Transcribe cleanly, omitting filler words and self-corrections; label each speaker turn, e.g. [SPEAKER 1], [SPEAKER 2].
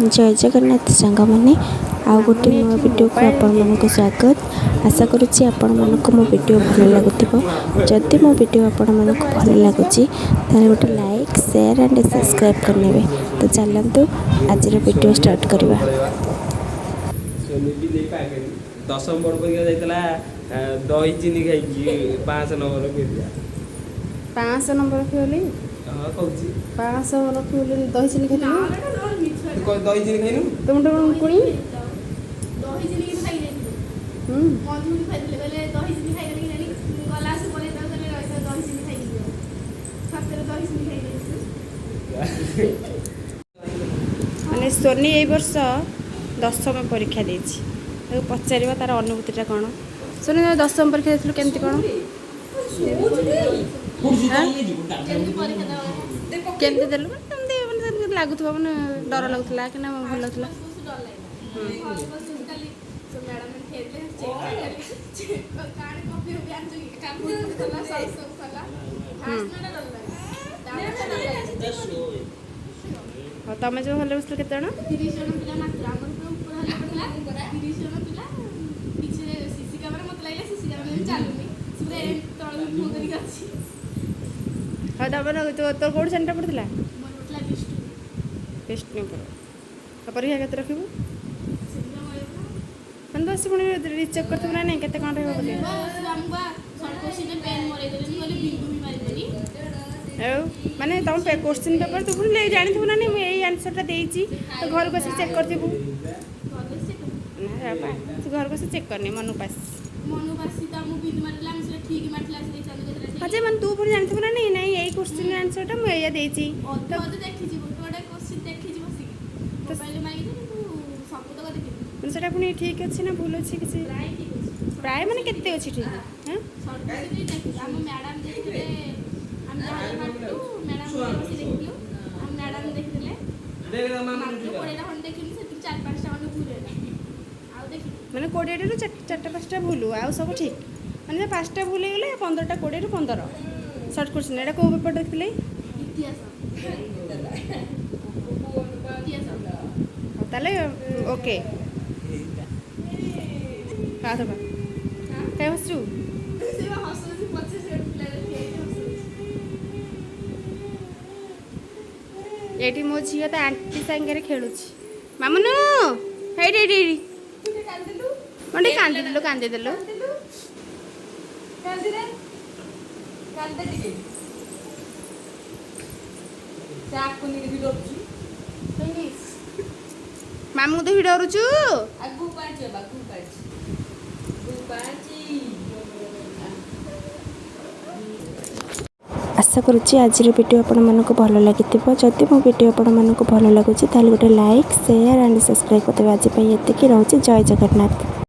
[SPEAKER 1] जय जगन्नाथ सांग मैंने आउ गोटे नुआ वीडियो को आपण को स्वागत। आशा करुच्ची आपण मानक मो वीडियो भल लगुव। जदि मो वीडियो आपण मानक भल लगुच गोटे लाइक शेयर एंड सब्सक्राइब करने। तो चलतु आज वीडियो स्टार्ट करवा।
[SPEAKER 2] दशम बोर्ड परीक्षा जाइतला दही चीनी खाई 500 नंबर
[SPEAKER 3] 500 नंबर रखिबली।
[SPEAKER 2] हां कहूची
[SPEAKER 3] 500 रखिबली दही चीनी खाइलु।
[SPEAKER 2] तू दही चीनी खाइनु
[SPEAKER 3] तुम कुणी
[SPEAKER 4] दही चीनी की खाइ जाइ मधु भी खाइले गले दही चीनी खाइ गले कि नहीं गला से बोले तो गले रहिसा दही चीनी खाइ दियो सତରେ दही चीनी खाइ जाइ
[SPEAKER 3] माने सोनी ए वर्ष दशम परीक्षा देछि। ताको पचारिबा तार अनुभूतिटा कोन। सोनी दशम परीक्षा देथिलु केमति कोन केमति देलु केमति माने लागुथबा माने डर लागुथला कि ना भल लागुथला।
[SPEAKER 4] मैडम ने खेलते चेक कार्ड कॉपी हो बयान जो काम करला सब करला फास्ट ना
[SPEAKER 3] हाँ तमें जो हल्ले बसलो केते जण
[SPEAKER 4] 30 जण पिला मात्र हमर ऊपर हल्ले पड़ला 30 जण पिला पीछे सीसी कैमरा मत लागला सीसी कैमरा में चालुनी पूरे तळ मुंह करी अछि।
[SPEAKER 3] हाँ तमें तो तोर कोड सेंटर पड़थिला
[SPEAKER 4] मोर पटला
[SPEAKER 3] टेस्ट नहीं पर परीक्षा केते रखिबू मन बस पुणी रिचेक करथु ना नहीं केते कोन रहबो बोले
[SPEAKER 4] हमबा शॉर्ट क्वेश्चन में पेन मरे देले बोले बिंदु भी मारी देली
[SPEAKER 3] माने तुम क्वेश्चन पेपर तू ले जानी थु ना नहीं मैं यही आंसरटा देइची तो घर को चेक करथिबू ना तू घर को चेक करनी मनु पास
[SPEAKER 4] सीता मु बिंदु मारला हम से ठीक मारला से चंद केतरा
[SPEAKER 3] अच्छा मन तू पुणी जानी थु ना नहीं नहीं यही क्वेश्चन आंसरटा मैं या देइची
[SPEAKER 4] तो देखि जी गोटे क्वेश्चन देखि जी बसी मोबाइल मारी दे तू सब तो देखि
[SPEAKER 3] मन सेटा पुणी ठीक अछि ना भूल अछि किछि
[SPEAKER 4] प्राय ठीक अछि
[SPEAKER 3] प्राय माने केते अछि ठीक हैं
[SPEAKER 4] शॉर्ट क्वेश्चन देखि हम मैडम देखिले हम जाने मारलु मैडम बसी देखियो हम मैडम देखिले
[SPEAKER 2] देख रे मामा
[SPEAKER 4] कोड़े रा हम देखिलु से 4-5 टा भूल आ देखि
[SPEAKER 3] माने 20 रु 4-5टा भूल आ सब ठीक माने 5टा भूल गले 15टा 20 रु 15 शॉर्ट क्वेश्चन एटा को पेपर देखिले
[SPEAKER 4] इतिहास
[SPEAKER 3] ताले ओके का तो काय हसु
[SPEAKER 4] से हसुसी 25 सेट पिला रे
[SPEAKER 3] एटी मो झियो त आंटी संगे खेलुछि मामुनु हेडी हेडी
[SPEAKER 4] कांदिलु
[SPEAKER 3] मंडे कांदी देलो
[SPEAKER 4] कांदी रे कांदे टिके चाकु नि भी डरछु इंग्लिश
[SPEAKER 3] मामू तो ही डरुछु
[SPEAKER 4] आगु पाछ गु पाची
[SPEAKER 1] आशा करुच्ची आज वीडियो आपण मानक भल लगी। जदि मो वीडियो आपण मानक भल लगुच गोटे लाइक शेयर एंड सब्सक्राइब करते। आज ये रोचे जय जगन्नाथ।